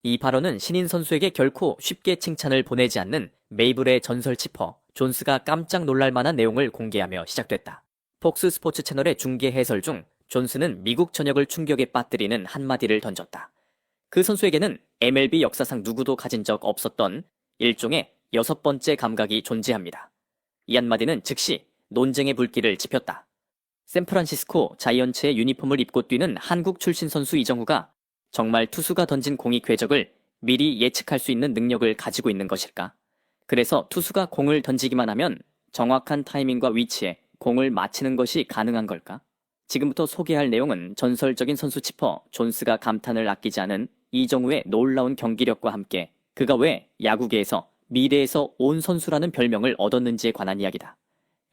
이 발언은 신인 선수에게 결코 쉽게 칭찬을 보내지 않는 메이블의 전설 치퍼 존스가 깜짝 놀랄 만한 내용을 공개하며 시작됐다. 폭스 스포츠 채널의 중계 해설 중 존스는 미국 전역을 충격에 빠뜨리는 한마디를 던졌다. 그 선수에게는 MLB 역사상 누구도 가진 적 없었던 일종의 6번째 감각이 존재합니다. 이 한마디는 즉시 논쟁의 불길을 지폈다. 샌프란시스코 자이언츠의 유니폼을 입고 뛰는 한국 출신 선수 이정후가 정말 투수가 던진 공의 궤적을 미리 예측할 수 있는 능력을 가지고 있는 것일까? 그래서 투수가 공을 던지기만 하면 정확한 타이밍과 위치에 공을 맞히는 것이 가능한 걸까? 지금부터 소개할 내용은 전설적인 선수 치퍼 존스가 감탄을 아끼지 않은 이정후의 놀라운 경기력과 함께 그가 왜 야구계에서 미래에서 온 선수라는 별명을 얻었는지에 관한 이야기다.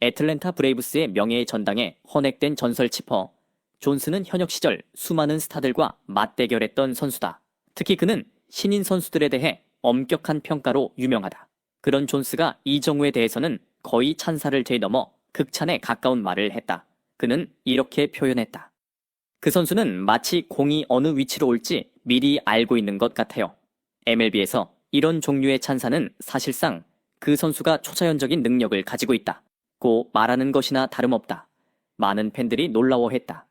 애틀랜타 브레이브스의 명예의 전당에 헌액된 전설 치퍼 존스는 현역 시절 수많은 스타들과 맞대결했던 선수다. 특히 그는 신인 선수들에 대해 엄격한 평가로 유명하다. 그런 존스가 이정후에 대해서는 거의 찬사를 되넘어 극찬에 가까운 말을 했다. 그는 이렇게 표현했다. 그 선수는 마치 공이 어느 위치로 올지 미리 알고 있는 것 같아요. MLB에서 이런 종류의 찬사는 사실상 그 선수가 초자연적인 능력을 가지고 있다. 고 말하는 것이나 다름없다. 많은 팬들이 놀라워했다.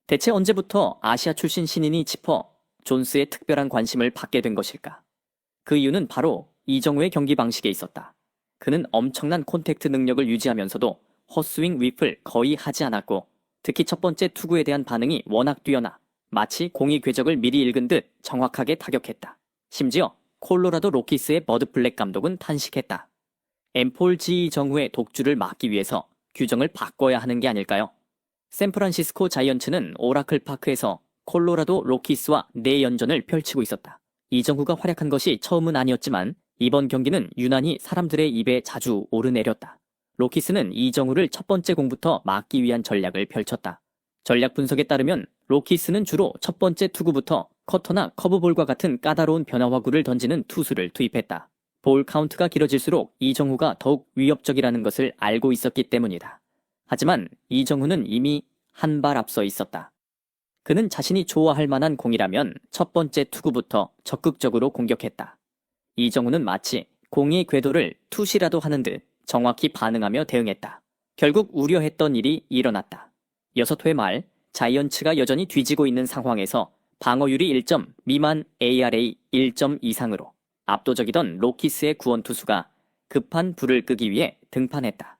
대체 언제부터 아시아 출신 신인이 치퍼 존스의 특별한 관심을 받게 된 것일까? 그 이유는 바로 이정후의 경기 방식에 있었다. 그는 엄청난 콘택트 능력을 유지하면서도 헛스윙 윗을 거의 하지 않았고 특히 첫 번째 투구에 대한 반응이 워낙 뛰어나 마치 공이 궤적을 미리 읽은 듯 정확하게 타격했다. 심지어 콜로라도 로키스의 버드 블랙 감독은 탄식했다. 엠폴 G 정후의 독주를 막기 위해서 규정을 바꿔야 하는 게 아닐까요? 샌프란시스코 자이언츠는 오라클 파크에서 콜로라도 로키스와 내연전을 펼치고 있었다. 이정후가 활약한 것이 처음은 아니었지만 이번 경기는 유난히 사람들의 입에 자주 오르내렸다. 로키스는 이정후를 첫 번째 공부터 막기 위한 전략을 펼쳤다. 전략 분석에 따르면 로키스는 주로 첫 번째 투구부터 커터나 커브볼과 같은 까다로운 변화화구를 던지는 투수를 투입했다. 볼 카운트가 길어질수록 이정후가 더욱 위협적이라는 것을 알고 있었기 때문이다. 하지만 이정후는 이미 한 발 앞서 있었다. 그는 자신이 좋아할 만한 공이라면 첫 번째 투구부터 적극적으로 공격했다. 이정후는 마치 공의 궤도를 투시라도 하는 듯 정확히 반응하며 대응했다. 결국 우려했던 일이 일어났다. 6회 말 자이언츠가 여전히 뒤지고 있는 상황에서 방어율이 1점 미만 ARA 1점 이상으로 압도적이던 로키스의 구원투수가 급한 불을 끄기 위해 등판했다.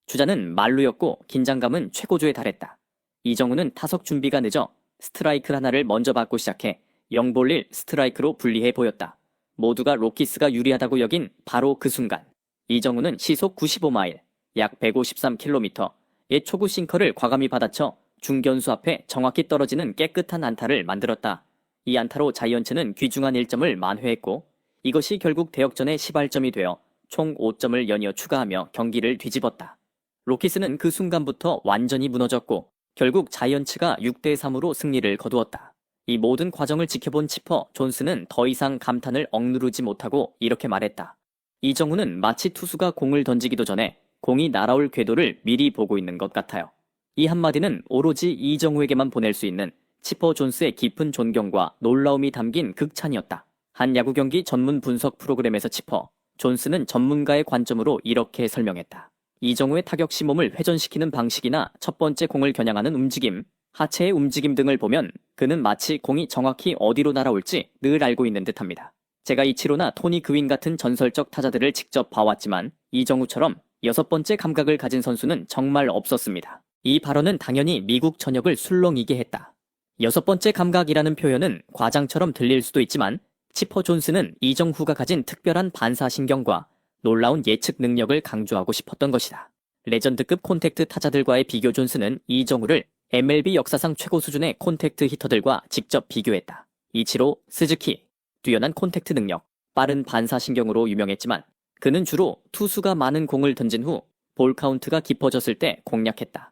주자는 만루였고 긴장감은 최고조에 달했다. 이정후는 타석 준비가 늦어 스트라이크 하나를 먼저 받고 시작해 0볼일 스트라이크로 불리해 보였다. 모두가 로키스가 유리하다고 여긴 바로 그 순간 이정후는 시속 95마일, 약 153km의 초구 싱커를 과감히 받아쳐 중견수 앞에 정확히 떨어지는 깨끗한 안타를 만들었다. 이 안타로 자이언츠는 귀중한 1점을 만회했고 이것이 결국 대역전의 시발점이 되어 총 5점을 연이어 추가하며 경기를 뒤집었다. 로키스는 그 순간부터 완전히 무너졌고 결국 자이언츠가 6대3으로 승리를 거두었다. 이 모든 과정을 지켜본 치퍼 존스는 더 이상 감탄을 억누르지 못하고 이렇게 말했다. 이정후는 마치 투수가 공을 던지기도 전에 공이 날아올 궤도를 미리 보고 있는 것 같아요. 이 한마디는 오로지 이정후에게만 보낼 수 있는 치퍼 존스의 깊은 존경과 놀라움이 담긴 극찬이었다. 한 야구 경기 전문 분석 프로그램에서 치퍼 존스는 전문가의 관점으로 이렇게 설명했다. 이정후의 타격 시몸을 회전시키는 방식이나 첫 번째 공을 겨냥하는 움직임, 하체의 움직임 등을 보면 그는 마치 공이 정확히 어디로 날아올지 늘 알고 있는 듯합니다. 제가 이치로나 토니 그윈 같은 전설적 타자들을 직접 봐왔지만 이정후처럼 6번째 감각을 가진 선수는 정말 없었습니다. 이 발언은 당연히 미국 전역을 술렁이게 했다. 6번째 감각이라는 표현은 과장처럼 들릴 수도 있지만 치퍼 존스는 이정후가 가진 특별한 반사신경과 놀라운 예측 능력을 강조하고 싶었던 것이다. 레전드급 콘택트 타자들과의 비교 존스는 이정후를 MLB 역사상 최고 수준의 콘택트 히터들과 직접 비교했다. 이치로, 스즈키, 뛰어난 콘택트 능력, 빠른 반사신경으로 유명했지만 그는 주로 투수가 많은 공을 던진 후 볼 카운트가 깊어졌을 때 공략했다.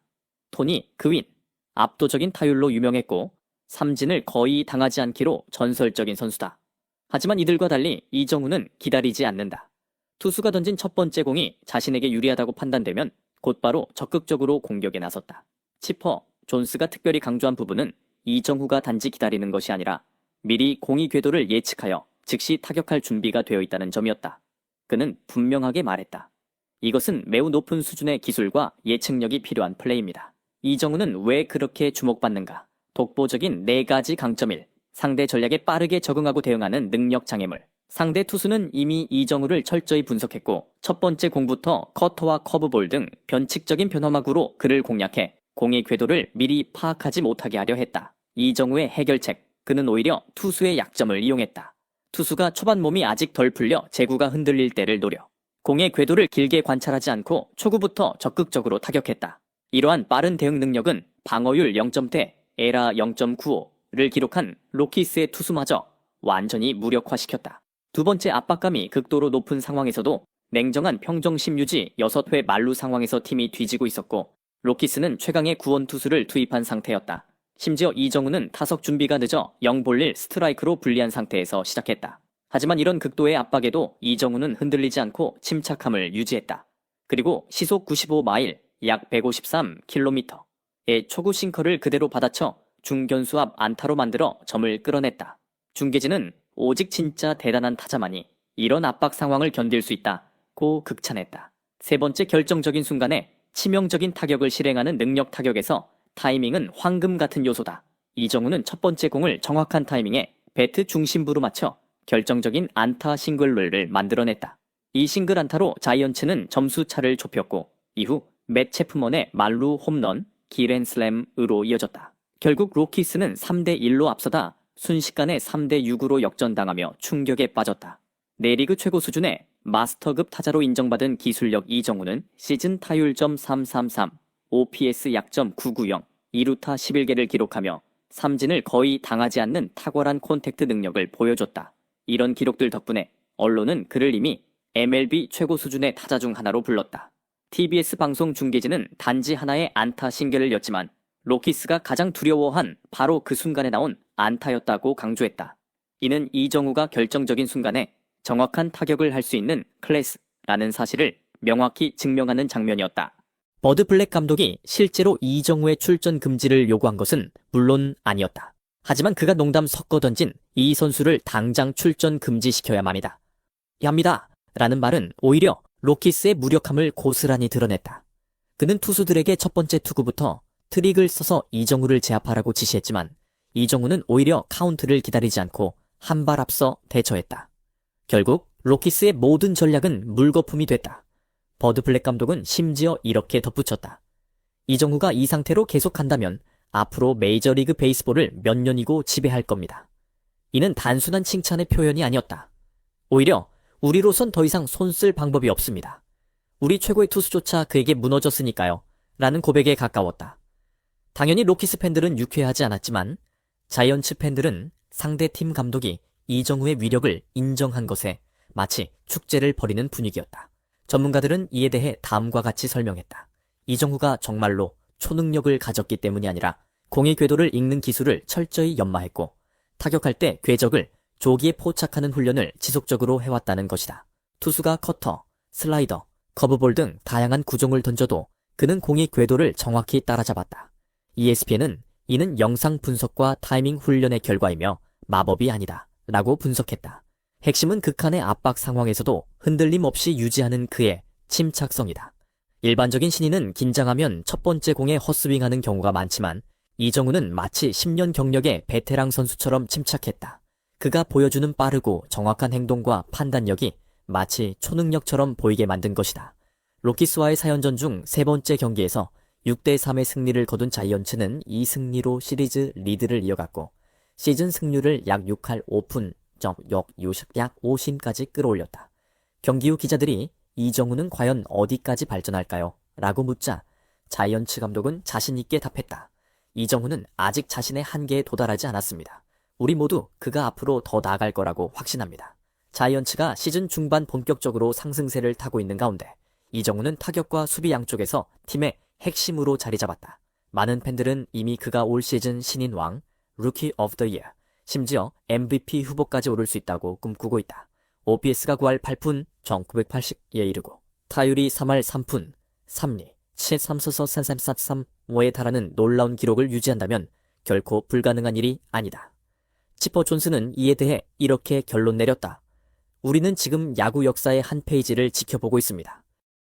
토니, 그윈, 압도적인 타율로 유명했고 삼진을 거의 당하지 않기로 전설적인 선수다. 하지만 이들과 달리 이정후는 기다리지 않는다. 투수가 던진 첫 번째 공이 자신에게 유리하다고 판단되면 곧바로 적극적으로 공격에 나섰다. 치퍼, 존스가 특별히 강조한 부분은 이정후가 단지 기다리는 것이 아니라 미리 공의 궤도를 예측하여 즉시 타격할 준비가 되어 있다는 점이었다. 그는 분명하게 말했다. 이것은 매우 높은 수준의 기술과 예측력이 필요한 플레이입니다. 이정우는 왜 그렇게 주목받는가? 독보적인 4가지 강점 1. 상대 전략에 빠르게 적응하고 대응하는 능력 장애물. 상대 투수는 이미 이정우를 철저히 분석했고 첫 번째 공부터 커터와 커브볼 등 변칙적인 변화막으로 그를 공략해 공의 궤도를 미리 파악하지 못하게 하려 했다. 이정우의 해결책. 그는 오히려 투수의 약점을 이용했다. 투수가 초반 몸이 아직 덜 풀려 제구가 흔들릴 때를 노려 공의 궤도를 길게 관찰하지 않고 초구부터 적극적으로 타격했다. 이러한 빠른 대응 능력은 방어율 0점대, 에라 0.95를 기록한 로키스의 투수마저 완전히 무력화시켰다. 두 번째, 압박감이 극도로 높은 상황에서도 냉정한 평정심 유지 6회 만루 상황에서 팀이 뒤지고 있었고 로키스는 최강의 구원 투수를 투입한 상태였다. 심지어 이정우는 타석 준비가 늦어 0볼일 스트라이크로 불리한 상태에서 시작했다. 하지만 이런 극도의 압박에도 이정우는 흔들리지 않고 침착함을 유지했다. 그리고 시속 95마일, 약 153km의 초구 싱커를 그대로 받아쳐 중견수 앞 안타로 만들어 점을 끌어냈다. 중계진은 오직 진짜 대단한 타자만이 이런 압박 상황을 견딜 수 있다고 극찬했다. 세 번째, 결정적인 순간에 치명적인 타격을 실행하는 능력 타격에서 타이밍은 황금 같은 요소다. 이정우는 첫 번째 공을 정확한 타이밍에 배트 중심부로 맞춰 결정적인 안타 싱글룰을 만들어냈다. 이 싱글 안타로 자이언츠는 점수 차를 좁혔고 이후 맷 체프먼의 만루 홈런, 기랜슬램으로 이어졌다. 결국 로키스는 3대1로 앞서다 순식간에 3대6으로 역전당하며 충격에 빠졌다. 내리그 최고 수준의 마스터급 타자로 인정받은 기술력 이정우는 시즌 타율점 333, OPS 약점 990, 2루타 11개를 기록하며 삼진을 거의 당하지 않는 탁월한 콘택트 능력을 보여줬다. 이런 기록들 덕분에 언론은 그를 이미 MLB 최고 수준의 타자 중 하나로 불렀다. TBS 방송 중계진은 단지 하나의 안타 싱글을 였지만 로키스가 가장 두려워한 바로 그 순간에 나온 안타였다고 강조했다. 이는 이정우가 결정적인 순간에 정확한 타격을 할 수 있는 클래스라는 사실을 명확히 증명하는 장면이었다. 버드 블랙 감독이 실제로 이정우의 출전 금지를 요구한 것은 물론 아니었다. 하지만 그가 농담 섞어 던진 이 선수를 당장 출전 금지시켜야만 합니다. 라는 말은 오히려 로키스의 무력함을 고스란히 드러냈다. 그는 투수들에게 첫 번째 투구부터 트릭을 써서 이정우를 제압하라고 지시했지만 이정우는 오히려 카운트를 기다리지 않고 한 발 앞서 대처했다. 결국 로키스의 모든 전략은 물거품이 됐다. 버드 블랙 감독은 심지어 이렇게 덧붙였다. 이정우가 이 상태로 계속한다면 앞으로 메이저리그 베이스볼을 몇 년이고 지배할 겁니다. 이는 단순한 칭찬의 표현이 아니었다. 오히려 우리로선 더 이상 손쓸 방법이 없습니다. 우리 최고의 투수조차 그에게 무너졌으니까요. 라는 고백에 가까웠다. 당연히 로키스 팬들은 유쾌하지 않았지만 자이언츠 팬들은 상대팀 감독이 이정우의 위력을 인정한 것에 마치 축제를 벌이는 분위기였다. 전문가들은 이에 대해 다음과 같이 설명했다. 이정우가 정말로 초능력을 가졌기 때문이 아니라 공의 궤도를 읽는 기술을 철저히 연마했고 타격할 때 궤적을 조기에 포착하는 훈련을 지속적으로 해왔다는 것이다. 투수가 커터, 슬라이더, 커브볼 등 다양한 구종을 던져도 그는 공의 궤도를 정확히 따라잡았다. ESPN은 이는 영상 분석과 타이밍 훈련의 결과이며 마법이 아니다 라고 분석했다. 핵심은 극한의 압박 상황에서도 흔들림 없이 유지하는 그의 침착성이다. 일반적인 신인은 긴장하면 첫 번째 공에 헛스윙하는 경우가 많지만 이정우는 마치 10년 경력의 베테랑 선수처럼 침착했다. 그가 보여주는 빠르고 정확한 행동과 판단력이 마치 초능력처럼 보이게 만든 것이다. 로키스와의 4연전 중 세 번째 경기에서 6대3의 승리를 거둔 자이언츠는 이 승리로 시리즈 리드를 이어갔고 시즌 승률을 약 6할 5푼, 약 5심까지 끌어올렸다. 경기 후 기자들이 이정우는 과연 어디까지 발전할까요? 라고 묻자 자이언츠 감독은 자신있게 답했다. 이정우는 아직 자신의 한계에 도달하지 않았습니다. 우리 모두 그가 앞으로 더 나아갈 거라고 확신합니다. 자이언츠가 시즌 중반 본격적으로 상승세를 타고 있는 가운데 이정우는 타격과 수비 양쪽에서 팀의 핵심으로 자리 잡았다. 많은 팬들은 이미 그가 올 시즌 신인 왕, 루키 오브 더 이어, 심지어 MVP 후보까지 오를 수 있다고 꿈꾸고 있다. OPS가 9할 8푼, 1980에 이르고 타율이 3할 3푼, 3리, 73서서 3345에 달하는 놀라운 기록을 유지한다면 결코 불가능한 일이 아니다. 치퍼 존스는 이에 대해 이렇게 결론 내렸다. 우리는 지금 야구 역사의 한 페이지를 지켜보고 있습니다.